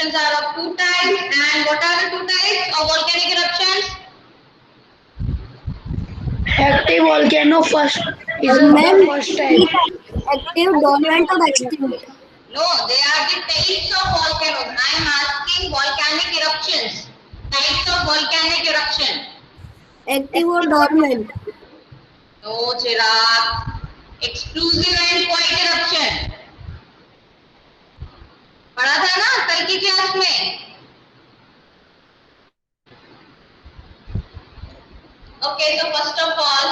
eruptions are of two types. And what are the two types of volcanic eruptions? Active volcano first is Ma'am, the first type. active, dormant or extinct? No, they are the types of volcanoes. I am asking volcanic eruptions. Types of volcanic eruption. Active or dormant? No, Chirag. Explosive and quiet eruption. पढ़ा था ना कल की class में. Okay, so first of all,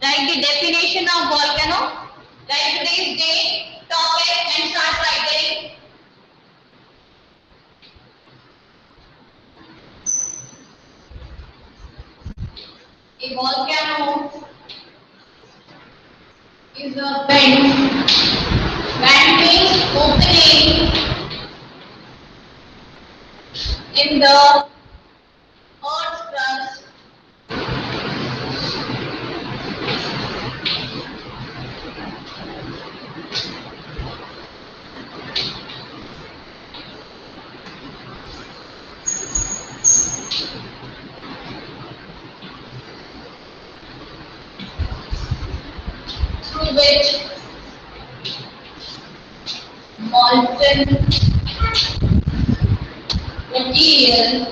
write the definition of volcano. Write today's date, topic, and start writing. A volcano is a vent. Vent means opening in the Earth's crust. Through which molten material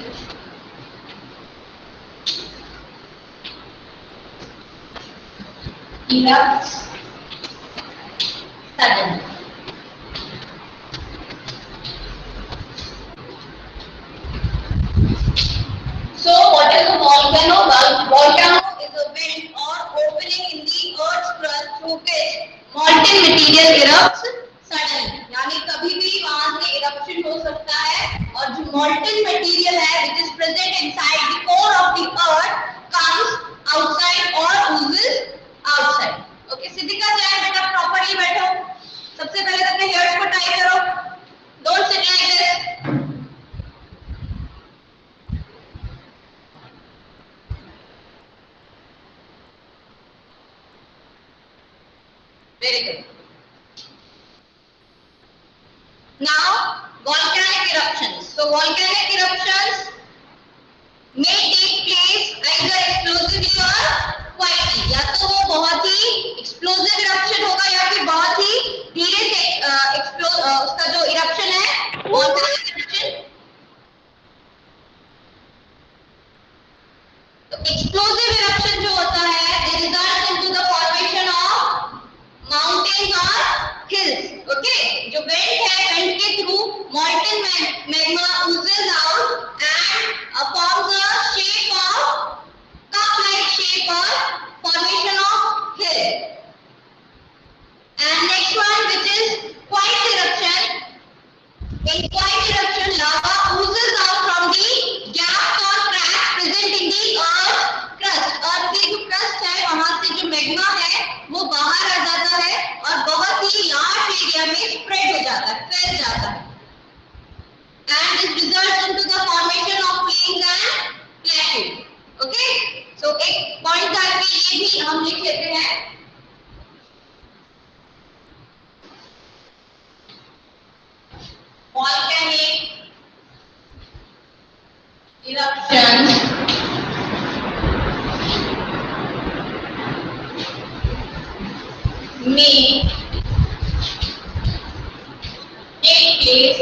erupts suddenly. So, what is a volcano? Volcano is a vent or opening in the Earth's crust through which molten material erupts suddenly. यानी कभी भी वहां से eruption हो सकता है और जो molten material है which is present inside the core of the earth comes outside or oozes outside. Okay, Siddhika जय बेटा properly बैठो. सबसे पहले अपने hairs को tie करो. Don't sit like this. Very good. Now, volcanic eruptions. So, volcanic eruptions may take place either explosively or quietly. या तो वो बहुत ही explosive eruption होगा या फिर बहुत ही धीरे से उसका जो eruption है volcanic eruption. तो explosive eruption जो होता है it results into the formation of mountains or hills. Okay, जो vent है vent के through molten magma oozes out and forms a shape of cup-like shape or formation of hill. And next one which is quiet eruption. In quiet eruption, lava oozes out from the gaps or cracks present in the earth's crust. Earth की जो crust है वहां से जो magma है वो बाहर आ जाता है और बहुत ही large area में spread हो जाता है, फैल जाता है. And this results into the formation of plains and plateaus. Okay? So एक point डाल के ये भी हम लिख लेते हैं. Volcanic eruptions may take place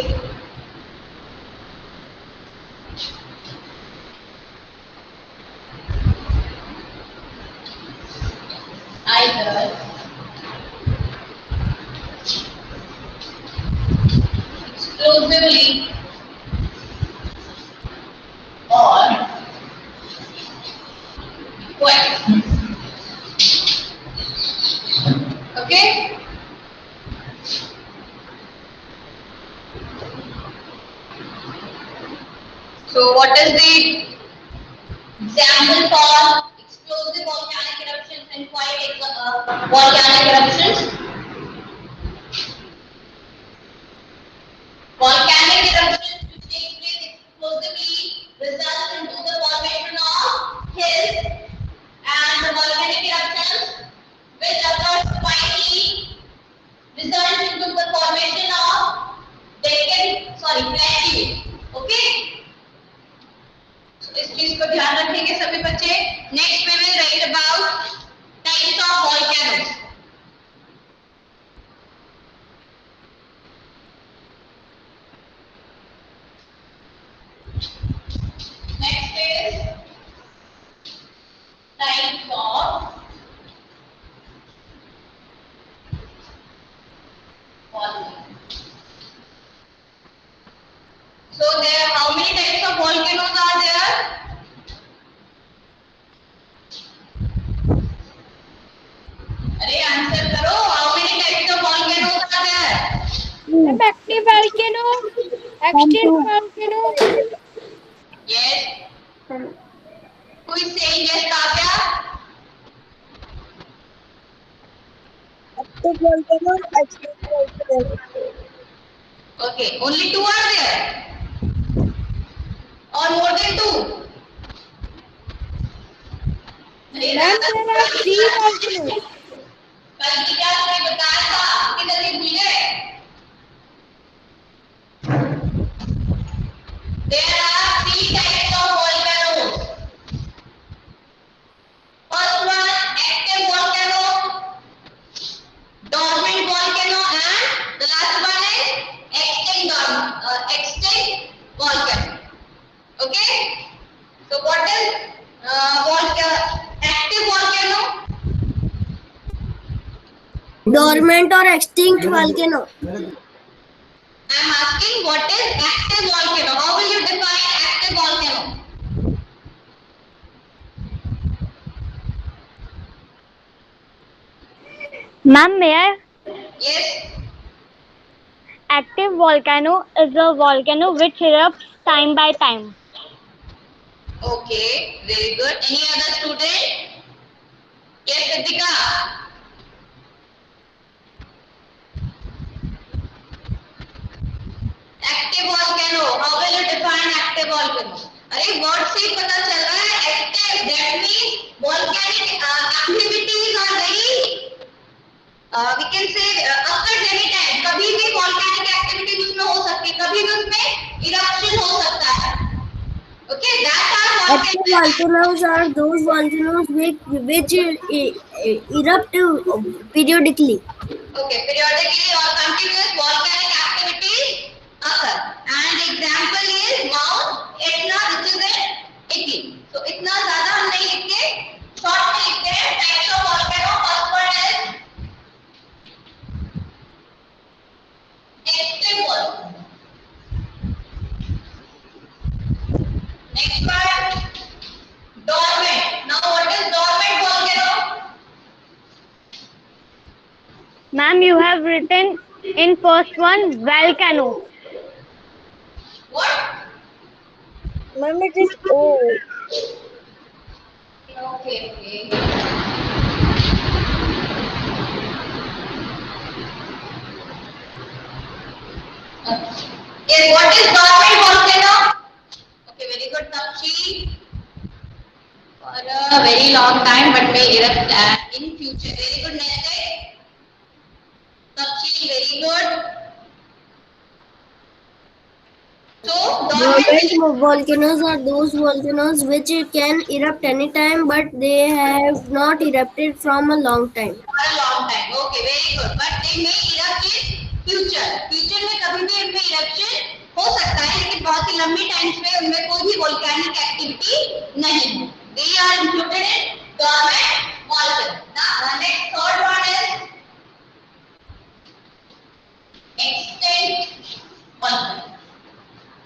either explosively or quietly. Okay? So what is the example for explosive volcanic eruptions and quiet volcanic eruptions? Volcanic eruptions which take place explosively results into the formation of hills, and the volcanic eruptions which occurs quietly results into the formation of active volcano, extinct volcano. Yes. Who is saying yes, Kavya? Active volcano, extinct volcano. Okay, only two are there, or more than two? Ma'am, there are 3 volcanoes. कल की class में बताया था कि जल्दी भूल गए? There are three types of volcanoes. First one, active volcano, dormant volcano, and the last one is extinct volcano. Okay? So what is active volcano? Dormant or extinct volcano. I am asking what is active volcano? How will you define active volcano? Ma'am, may I? Yes. Active volcano is a volcano which erupts time by time. Okay, very good. Any other student? Yes, Ritika. Active volcano. How will you define active volcano? अरे word से ही पता चल रहा है active. That means volcanic activities are very we can say occurs any time. कभी भी volcanic activities उसमें हो सकती है. कभी भी उसमें eruption हो सकता है. Okay, that are Active volcanoes are those volcanoes which erupt periodically. Okay, periodically or continuous volcanic activities occur. And the example is Mount Etna, which is in Italy. So इतना ज़्यादा हम नहीं लिखते, short में लिखते हैं. Types of volcano. First one is active volcano. Next one, dormant. Now what is dormant volcano? Ma'am, you have written in first one volcano. What? Ma'am, it is O. Okay. Yes, what is dormant volcano? Okay, very good, Tapshi. For a very long time, but may erupt in future. Very good, Naitik. Tapshi, very good. So, Dormant volcanoes are those volcanoes which can erupt anytime, but they have not erupted from a long time. For a long time. Okay, very good. But they may erupt in future. Future में कभी भी इनमें eruption हो सकता है, लेकिन बहुत ही लंबी टाइम्स में उनमें कोई भी volcanic activity नहीं है. They are included in dormant volcano. Now, next third one is extinct volcano,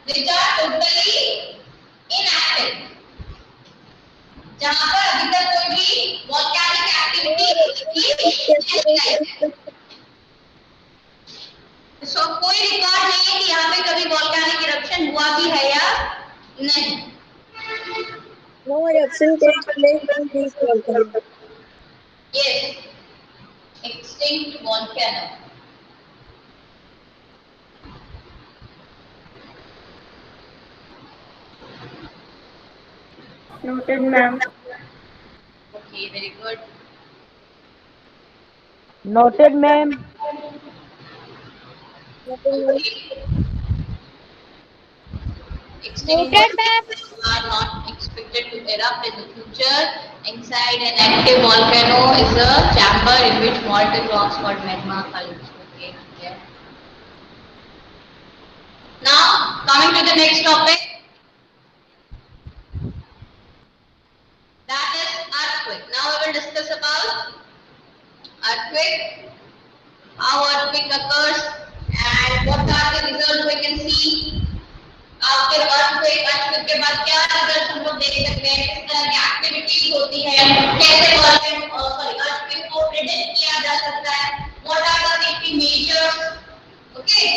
which are totally inactive. जहाँ पर अभी तक कोई भी volcanic activity नहीं है. So कोई रिकॉर्ड नहीं है कि यहाँ पे कभी volcanic eruption हुआ भी है या नहीं. No eruption takes place in these volcanoes. Yes, extinct volcano. Noted, ma'am. Okay, very good. Noted, ma'am. Extinct Noted, volcanoes are not expected to erupt in the future. Inside an active volcano is a chamber in which molten rocks called magma are okay. Yeah. Now, coming to the next topic. That is earthquake. Now we will discuss about earthquake, how earthquake occurs, and what are the results we can see after earthquake के बाद क्या result हम लोग देख सकते हैं, किस तरह की एक्टिविटीज होती है, कैसे earthquake को प्रेडिक्ट किया जा सकता है, what are the safety measures, okay.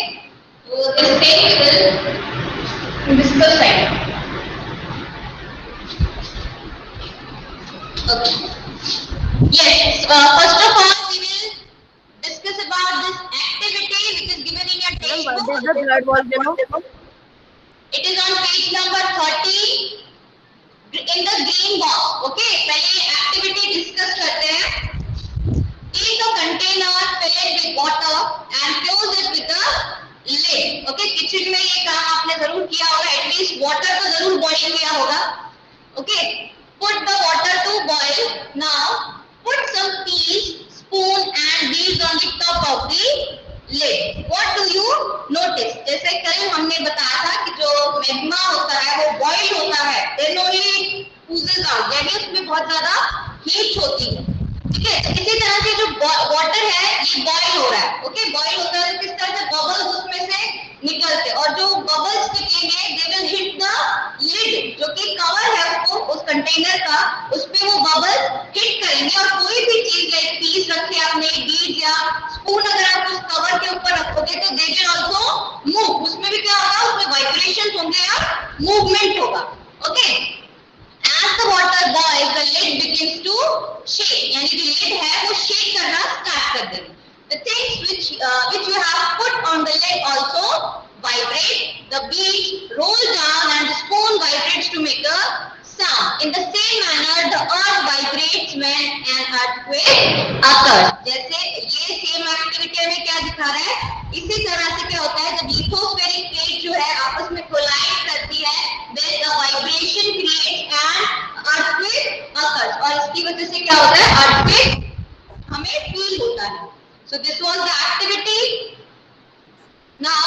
what is the third volcano? It is on page number 30 in the green box. Okay, पहले activity discuss करते हैं. Take a container, fill it with water and close it with the lid. Okay, kitchen में ये काम आपने जरूर किया होगा. At least water तो जरूर boil किया होगा. Okay, put the water to boil. Now put some peas, spoon and beads on the top of the lid. What do you notice? जैसे कल हमने बताया था कि जो मैग्मा होता है वो बॉइल होता है, then only it oozes out, यानी उसमें बहुत ज्यादा हीट होती है. ठीक है, तो इसी तरह से जो वाटर है ये बॉइल हो रहा है. ओके, बॉइल होता है तो किस तरह से बबल्स उसमें से निकलते, और जो बबल्स निकलेंगे they will hit the lid, जो कि कवर है उसको, उस कंटेनर का, उस पे वो बबल्स हिट करेंगे. और कोई भी चीज लाइक पीस रखे आपने, बीड्स या स्पून अगर आप उस कवर के ऊपर रखोगे तो दे विल आल्सो मूव. उसमें भी क्या होगा, उसमें वाइब्रेशंस होंगे या मूवमेंट होगा. Okay, as the water boils the lid begins to shake, यानी जो lid है वो shake करना start कर देगी. The things which you have put on the lid also vibrate. The beads roll down and the spoon vibrates to make a sound. In the same manner the earth vibrates when an earthquake occurs. जैसे ये same activity में क्या दिखा रहा है, इसी तरह से क्या होता है जब लिथोस्फेरिक प्लेट जो है आपस में कोलाइड करती है, then the vibration creates an earthquake occurs. और इसकी वजह से क्या होता है, earthquake हमें फील होता है. So this was the activity. Now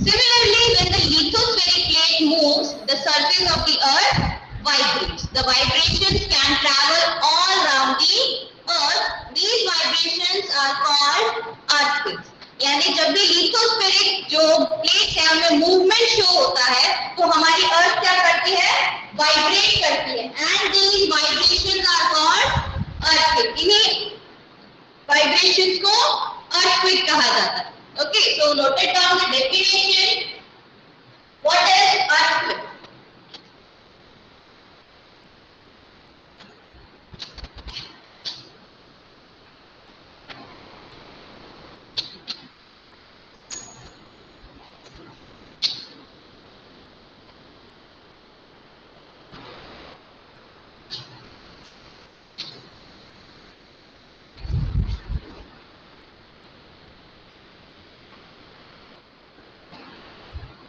similarly, when the lithospheric plate moves, the surface of the earth vibrates. The vibrations can travel all around the earth. These vibrations are called earthquakes. यानी जब भी lithospheric जो plate है उनमें movement show होता है तो हमारी अर्थ क्या करती है, वाइब्रेट करती है. And these vibrations are called earthquake. इन्हीं वाइब्रेशंस को earthquake कहा जाता है. Okay, so noted down the definition. What is earthquake?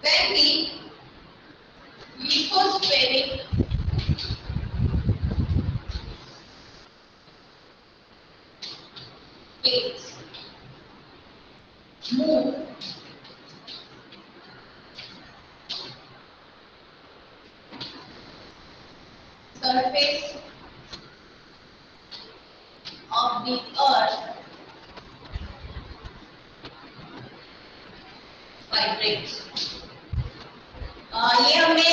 When the lithospheric plates move, surface of the earth vibrates. ये हमने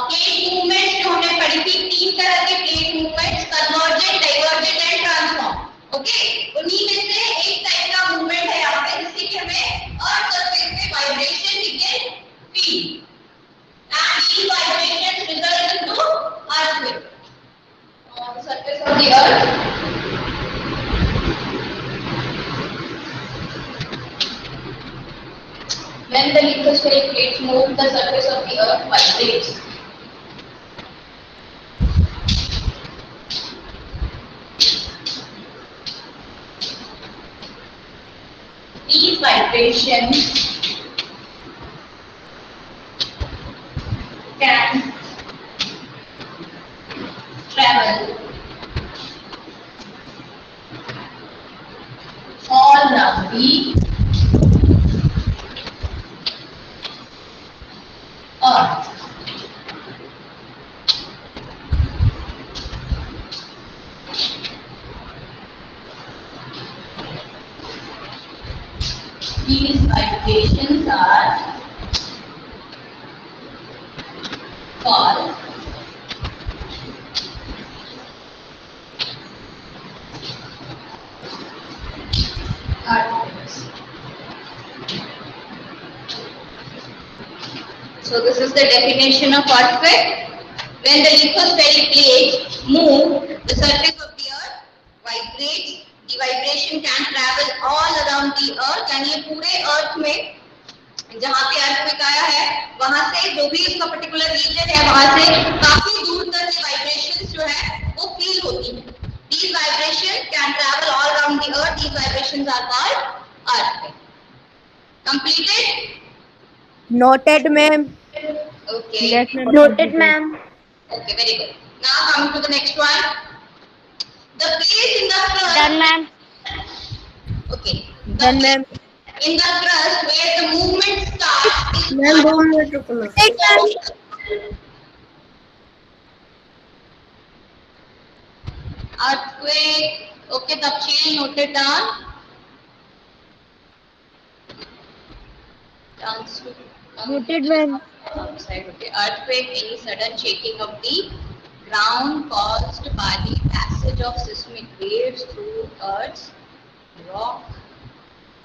प्लेट मूवमेंट्स जो हमने पढ़ी थी, 3 तरह के plate movements, convergent, divergent and transform. Okay, उन्हीं में से एक टाइप का मूवमेंट है यहाँ पे जिससे कि हमें अर्थ सरफेस पे vibration we can feel and these vibrations result into earthquake on the surface of the earth. When the lithospheric plates move, the surface of the earth vibrates. These vibrations can travel all around the earth. These vibrations are called earthquakes. So this is the definition of earthquake. When the lithospheric plates move, the surface of the earth vibrates. The vibration vibration can travel all around the earth, यानी ये पूरे अर्थ में जहाँ पे earthquake आया है वहां से जो भी उसका पर्टिकुलर रीजन है वहां से काफी दूर तक ये वाइब्रेशंस जो है वो फील होती है. These vibrations can travel all around the earth. These vibrations are called earthquake. Completed? Noted, ma'am. Okay. Yes, ma'am. Noted, ma'am. Okay, very good. Now coming to the next one. The place in the crust. Done, ma'am. Okay. Done, ma'am. In the crust where the movement starts is ma'am 2 minute रुकना. earthquake. Okay, the chain noted down. Noted, ma'am. Outside, okay. Earthquake, any sudden shaking of the ground caused by the passage of seismic waves through Earth's rock.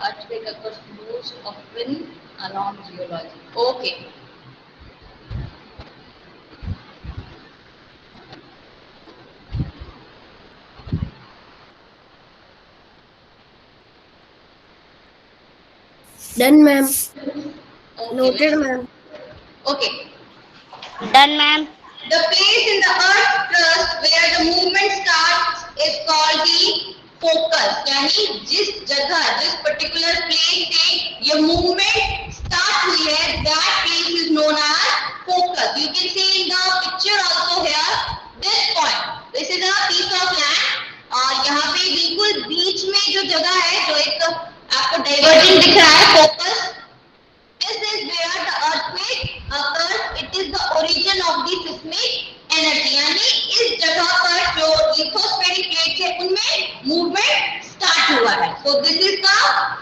Earthquake occurs most often along geology. Okay. Done ma'am. Okay. Noted ma'am. Okay. Done, ma'am. The place in the earth crust where the movement starts is called the focus. यानी जिस जगह, जिस particular place से ये movement start हुई है, that place is known as focus. You can see in the picture also here this point. This is a piece of land. और यहाँ पे बिल्कुल बीच में जो जगह है, जो एक आपको divergent दिख रहा है, focus. This is where the earthquake occurs. It is the origin of the seismic energy. यानी इस जगह पर जो लिथोस्फेरिक प्लेट्स है उनमें मूवमेंट स्टार्ट हुआ है. So this is the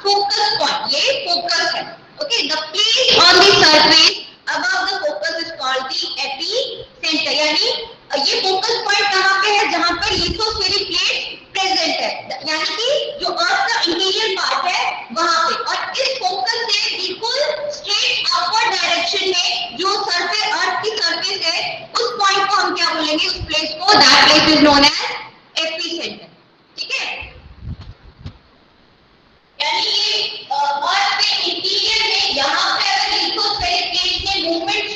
focus point. ये focus है. Okay, the place on the surface above the focus is called the epicenter. यानी ये फोकस पॉइंट कहाँ पे है? जहाँ पर लिथोस्फेरिक प्लेट प्रेजेंट है, यानी कि जो अर्थ का इंटीरियर पार्ट है वहां पे. और इस फोकस से बिल्कुल स्ट्रेट अपवर्ड डायरेक्शन में जो सरफेस, अर्थ की सरफेस है, उस पॉइंट को हम क्या बोलेंगे? उस प्लेस को, that place is known as epicentre. ठीक है, यानी ये अर्थ के इंटीरियर में यहाँ पे अगर लिथोस्फेरिक प्लेट ने मूवमेंट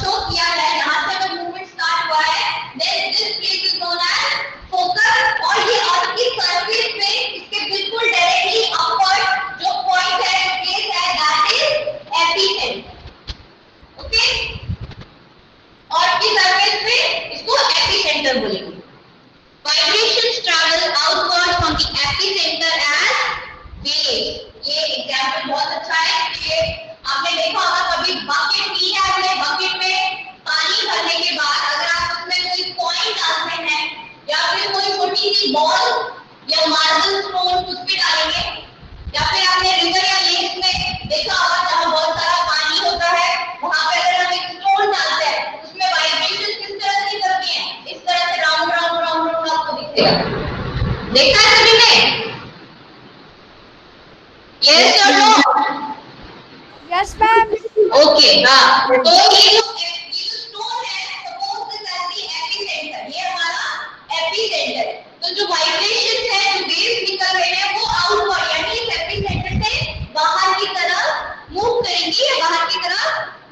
शो किया है, यहाँ से अगर मूवमेंट स्टार्ट हुआ है, then this place is known as focus. और ये अर्थ की सरफेस पे इसके बिल्कुल डायरेक्टली अपवर्ड जो पॉइंट है, प्लेस है, दैट इज एपिसेंटर. ओके, अर्थ की सरफेस पे इसको एपिसेंटर बोलेंगे. Vibrations travel outward from the epicenter as waves. ये एग्जांपल बहुत अच्छा है. ये आपने देखा होगा कभी बकेट ली है आपने, बकेट में पानी भरने के बाद अगर आप उसमें कोई कॉइन डालते हैं या फिर कोई छोटी सी बॉल या मार्बल स्टोन कुछ भी डालेंगे, या फिर आपने रिवर या लेक में देखा होगा जहाँ बहुत सारा पानी होता है, वहां पे अगर हम एक स्टोन डालते हैं उसमें वाइब्रेशन किस तरह से करती है? इस तरह से राउंड राउंड राउंड राउंड आपको दिखेगा. देखा है सभी ने? यस और नो? Yes, ma'am. ओके, हाँ. तो ये जो स्टोन है, suppose this as the epicentre, ये हमारा एपिसेंटर. तो जो वाइब्रेशंस है, जो वेव्स निकल रहे हैं, वो आउटवर्ड यानी इस एपिसेंटर से बाहर की तरफ मूव करेंगी या बाहर की तरफ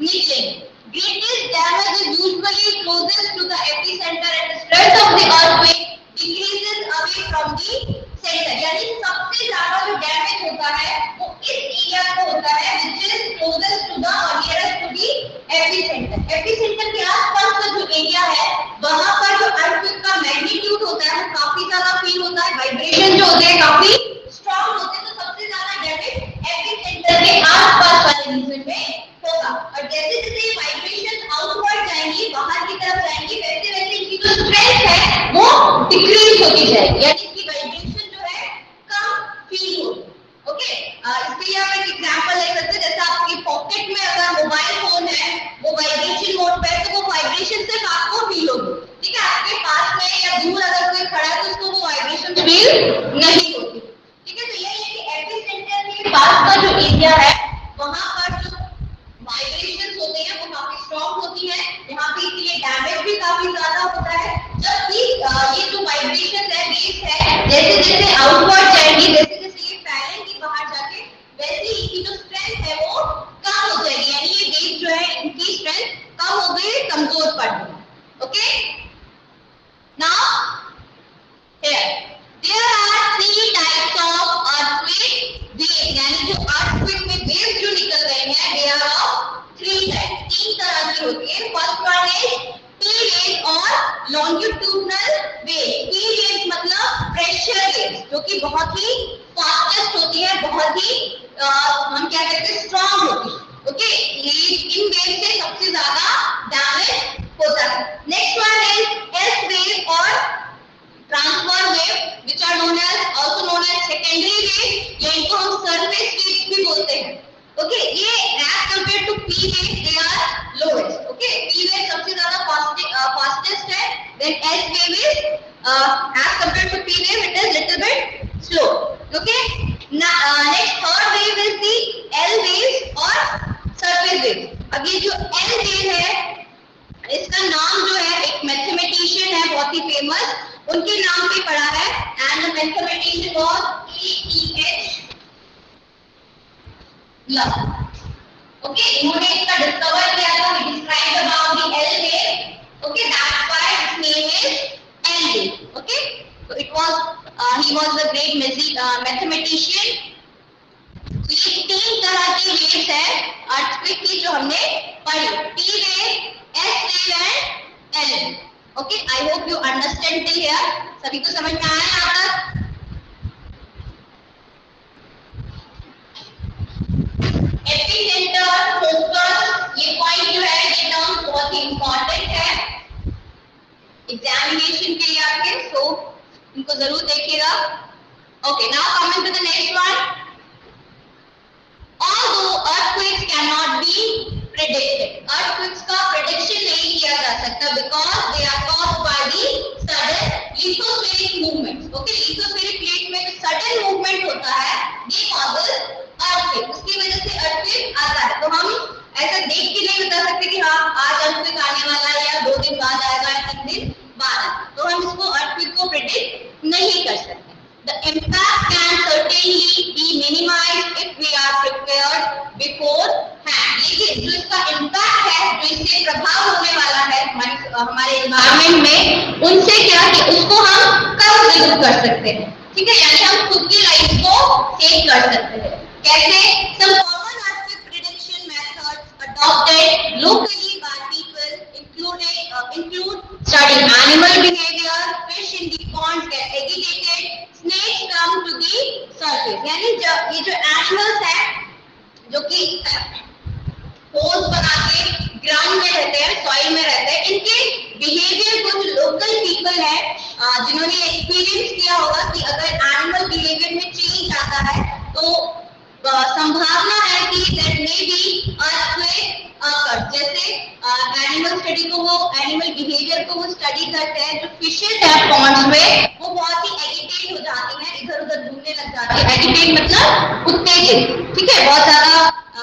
निकलेंगी. Greatest damage is usually closest to the epicenter and the strength of the earthquake decreases away from the center. यानी सबसे ज्यादा जो डैमेज होता है वो इस एरिया को होता है which is closest to the or nearest to the epicenter. Epicentre के आसपास का जो एरिया है वहां पर जो earthquake का मैग्नीट्यूड होता है वो काफी ज्यादा फील होता है, वाइब्रेशन जो होते हैं काफी स्ट्रांग होते हैं. तो सबसे ज्यादा डैमेज एपिसेंटर के आसपास वाले रीजन में होगा. और जैसे जैसे वाइब्रेशन आउटवर्ड जाएंगी, बाहर की तरफ जाएंगी, वैसे वैसे इनकी जो स्ट्रेंथ है वो डिक्रीज होती जाएगी, यानी इसकी वाइब्रेशन जो है कम फील होगी. ओके, इसके लिए आप एक एग्जांपल ले सकते हैं. जैसे आपकी पॉकेट में अगर मोबाइल फोन है, वो वाइब्रेशन मोड पे है, तो वो वाइब्रेशन सिर्फ आपको फील होगी. ठीक है, आपके पास में या दूर अगर कोई खड़ा है तो उसको वो वाइब्रेशन फील नहीं होती. ठीक है, तो यही है कि एपिसेंटर के पास का जो एरिया है वहां पर जो वाइब्रेशंस होते हैं वो काफी स्ट्रांग होती है. यहाँ पे इसलिए डैमेज भी काफी ज्यादा होता है. जबकि ये जो वाइब्रेशंस है, वेव्स है, जैसे जैसे आउटवर्ड जाएंगी, जैसे जैसे फास्टेस्ट होती है, बहुत ही हम क्या कहते हैं स्ट्रांग होती है। ओके, इन वेव से सबसे ज्यादा डैमेज होता है। Next one is S wave और transverse wave which are known as also known as secondary wave, या इनको हम सरफेस वेव्स भी बोलते हैं। ओके, ये as compare to P wave they are lowest. Okay, P wave सबसे ज्यादा फास्टेस्ट है, then S wave is as compare to P wave it is little bit slow. Okay, next third wave is the L wave और surface wave. अब ये जो L wave है इसका नाम जो है एक मैथमेटिशियन है बहुत ही फेमस, उनके नाम पे पड़ा है, and the mathematician was E.H. Love. Okay, इन्होंने इसका डिस्कवर किया था, ही described about the L wave. Okay, that's why it's name is L wave. Okay, so it was he was a great mathematician। तो ये तीन तरह की वेव्स है अर्थक्वेक की जो हमने पढ़ी, P wave, S wave and L wave. Okay, I hope you understand till here. सभी को समझ में आया यहाँ तक? एपिसेंटर, फोकस, ये पॉइंट जो है ये टर्म बहुत ही इंपॉर्टेंट है एग्जामिनेशन के लिए आपके, सो इनको जरूर देखिएगा। Okay, now coming to the next one. Although earthquakes cannot be predicted, earthquakes का prediction नहीं किया जा सकता because they are caused by the sudden lithospheric movements। Okay, lithospheric plate में जो sudden movement होता है, ये causes earthquake, उसकी वजह से earthquake आता है। तो हम ऐसा देख के नहीं बता सकते कि हाँ आज earthquake आने वाला है या 2 दिन बाद आएगा या 3 दिन बाद, तो हम इसको earthquake को predict नहीं कर सकते। The impact can certainly be minimized if we are prepared beforehand। लेकिन जो इसका impact है, जो इससे प्रभाव होने वाला है हमारे environment में, उनसे क्या कि उसको हम कम जरूर कर सकते हैं। ठीक है, यानी हम खुद की लाइफ को सेव कर सकते हैं। कैसे? Some common earthquake prediction methods adopted locally by people include studying animal behavior, fish in the ponds get agitated, snakes come to the surface। यानी जब ये जो एनिमल्स हैं जो कि होल्स बना के ग्राउंड में रहते हैं, सॉइल में रहते हैं, इनके बिहेवियर को जो लोकल पीपल है जिन्होंने एक्सपीरियंस किया होगा कि अगर एनिमल बिहेवियर में चेंज आता है तो संभावना है कि दैट मे बी अर्थक्वेक अकर। जैसे एनिमल स्टडी को वो एनिमल बिहेवियर को वो स्टडी करते हैं, जो फिशेस है पॉन्ड्स में वो बहुत ही एजिटेट हो जाती हैं, इधर उधर घूमने लग जाती है। एजिटेट मतलब उत्तेजित, ठीक है, बहुत ज्यादा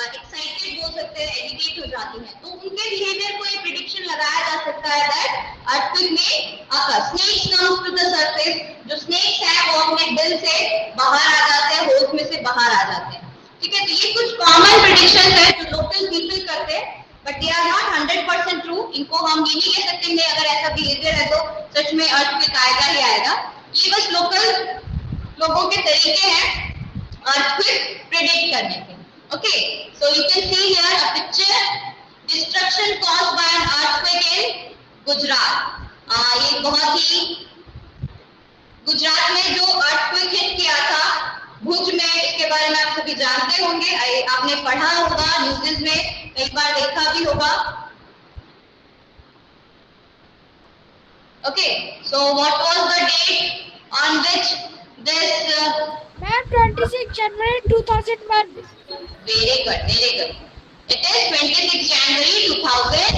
एक्साइटेड बोल सकते हैं, एजिटेट हो जाती हैं, तो उनके बिहेवियर को ये प्रेडिक्शन लगाया जा सकता है दैट अर्थक्वेक में occur. Snakes comes to the surface, जो स्नेक्स है वो अपने बिल से बाहर आ जाते हैं, होल्स में से बाहर आ जाते हैं। ठीक है, तो ये कुछ कॉमन प्रेडिक्शंस है जो लोकल पीपल करते हैं, but they are not 100% true. इनको हम ये नहीं कह सकते कि अगर ऐसा बिहेवियर है तो सच में अर्थक्वेक आएगा ही आएगा। ये बस लोकल लोगों के तरीके हैं अर्थक्वेक प्रेडिक्ट करने के। Okay, so you can see here a picture, destruction caused by an earthquake इन गुजरात। ये बहुत ही गुजरात में जो अर्थक्वेक हिट किया था भुज में, इसके बारे में आप सभी जानते होंगे, आपने पढ़ा होगा, न्यूज़ में कई बार देखा भी होगा। Okay, so what was the date on which this Ma'am, 26 January 2001. Very good, very good. It is 26 January 2001।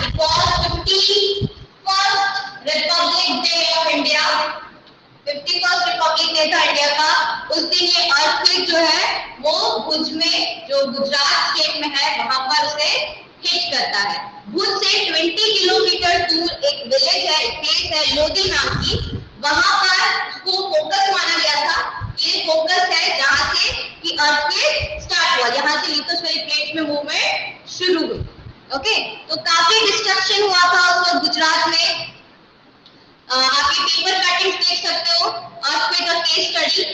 It was 51st republic day of India. 51st republic day था इंडिया का। उस दिन ये अर्थक्वेक जो है वो भुज में, जो गुजरात स्टेट में है, वहां पर उसे हिट करता है। भुज से 20 किलोमीटर दूर एक विलेज है, एक प्लेस है लोधी नाम की, वहां पर उसको फोकस माना गया था। ये फोकस है जहां से कि अर्थक्वेक स्टार्ट हुआ, जहां से लिथोस्फेरिक प्लेट में मूवमेंट शुरू हुई। ओके, तो काफी डिस्ट्रक्शन हुआ था उस वक्त गुजरात में। आप ये पेपर कटिंग्स देख सकते हो, अर्थक्वेक का case study,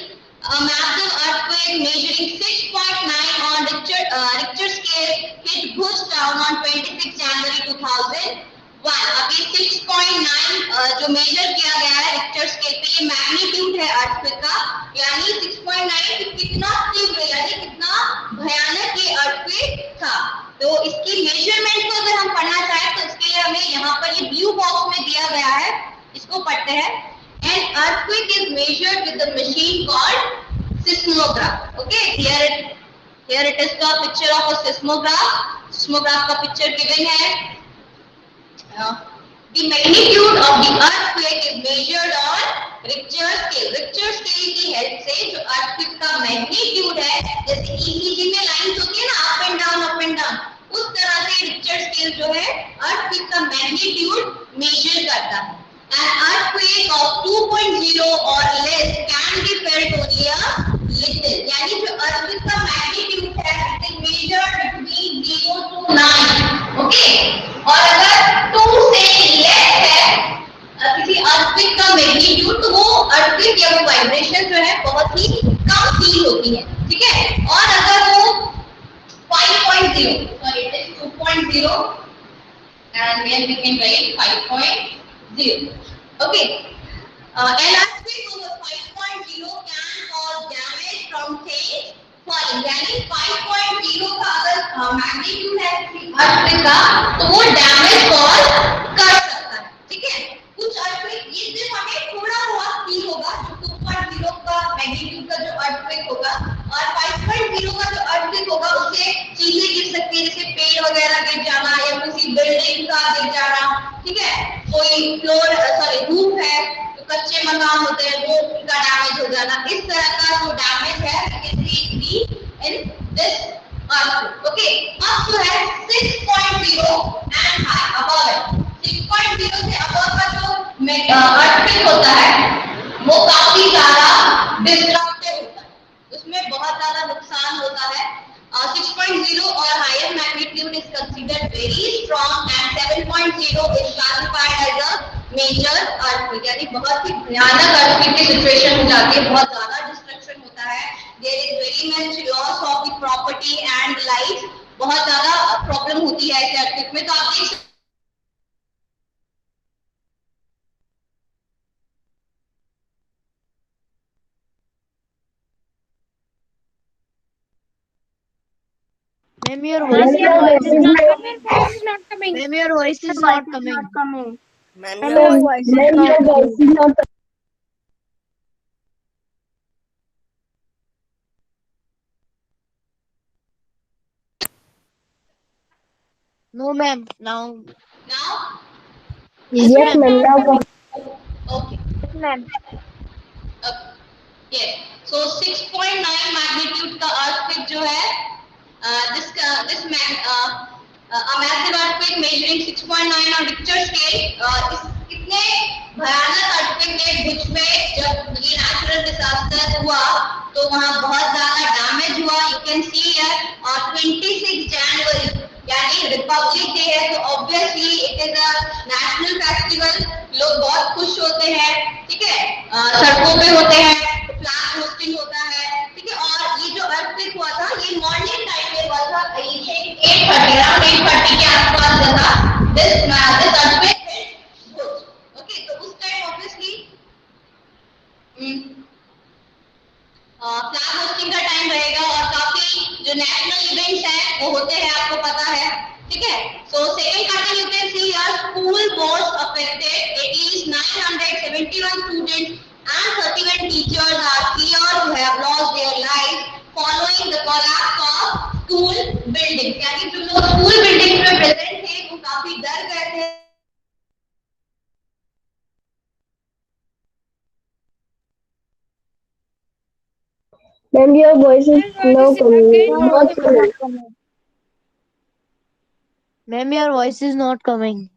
massive earthquake measuring 6.9 on Richter scale hit Bhuj town on 26 January 2001. अभी 6.9 जो मेजर किया गया है रिक्टर स्केल पे, ये मैग्नीट्यूड है अर्थक्वेक का, यानी 6.9 कितना तीव्र यानी कितना भयानक ये अर्थक्वेक था। तो इसकी मेजरमेंट को अगर हम पढ़ना चाहें तो इसके लिए हमें यहाँ पर ये ब्लू बॉक्स में दिया गया है, इसको पढ़ते हैं। An earthquake is measured with a machine called seismograph. Okay, here it is the picture of a seismograph. Seismograph का picture given है। The magnitude of the earthquake is measured on Richter scale. Richter scale की help से जो earthquake का magnitude है, जैसे ECG में lines होती है ना, अप एंड डाउन, उस तरह से Richter scale जो है earthquake का magnitude measure करता है। An earthquake of 2.0 or less can be felt only a little. यानी जो earthquake का magnitude है, it is measured between 0 to 9. Okay? और अगर 2 से लेस है किसी earthquake का magnitude, तो वो earthquake या वो vibration जो है बहुत ही कम फील होती है, ठीक है। और अगर वो 5.0, sorry it is 2.0 and then we can write 5.0. Okay. An earthquake over 5.0 can cause damage from things falling. यानी 5.0 का अगर मैग्नीट्यूड है earthquake का, तो वो डैमेज कॉज कर सकता है, ठीक है। कुछ earthquake ये सिर्फ हमें थोड़ा बहुत फील होगा, जो 2.0 का मैग्नीट्यूड का जो earthquake होगा, और 5.0 का जो earthquake होगा उससे चीजें गिर सकती है, जैसे पेड़ वगैरह गिर जाना या किसी बिल्डिंग का गिर जाना, ठीक है। कोई रूफ है, तो कच्चे मकान होते हैं वो उनका डैमेज हो जाना, इस तरह का जो डैमेज है इन दिस earthquake. ओके, अब जो है 6.0 एंड हाई अबव है, 6.0 से अबव का जो earthquake होता है वो काफी ज्यादा डिस्ट्रक्टिव होता है, उसमें बहुत ज्यादा नुकसान होता है। 6.0 or higher magnitude is considered very strong and 7.0 is classified as a major earthquake. यानी बहुत ही भयानक earthquake की सिचुएशन हो जाती है, बहुत ज्यादा डिस्ट्रक्शन होता है, there is very much loss of the property and life, बहुत ज्यादा प्रॉब्लम होती है ऐसे earthquake में। तो आप देख Ma'am, your voice is Your not voice coming. is not coming. Ma'am, your voice is not coming. Ma'am, Ma'am, your voice is not coming. No, ma'am. Now. now, Yes, ma'am. Now. okay. Ma'am. Yes. So 6.9 magnitude का earthquake जो है, a massive earthquake measuring 6.9 on Richter scale, इतने भयानक earthquake में भुज में जब ये natural disaster हुआ तो वहाँ बहुत ज्यादा damage हुआ। You can see here 26 January यानी रिपब्लिक डे है, तो obviously it is a national festival, लोग बहुत खुश होते हैं, ठीक है, सड़कों पे होते हैं, फ्लैग होस्टिंग होता है, ठीक है। और ये जो अर्थक्वेक हुआ था ये मॉर्निंग टाइम में हुआ था, 8:30 के आसपास था this earthquake hit Bhuj. Okay, तो उस टाइम ऑब्वियसली फ्लैग होस्टिंग का टाइम रहेगा और काफी जो नेशनल इवेंट्स हैं वो होते हैं, आपको पता है, ठीक है। So second pattern you can see here, school was affected, at least 971 students and 31 teachers are feared to have lost their lives following the collapse of school buildings. यानी जो लोग स्कूल बिल्डिंग में प्रेजेंट थे वो काफी डर गए थे। Ma'am, your voice is now coming. Not coming. Ma'am, your voice is not coming.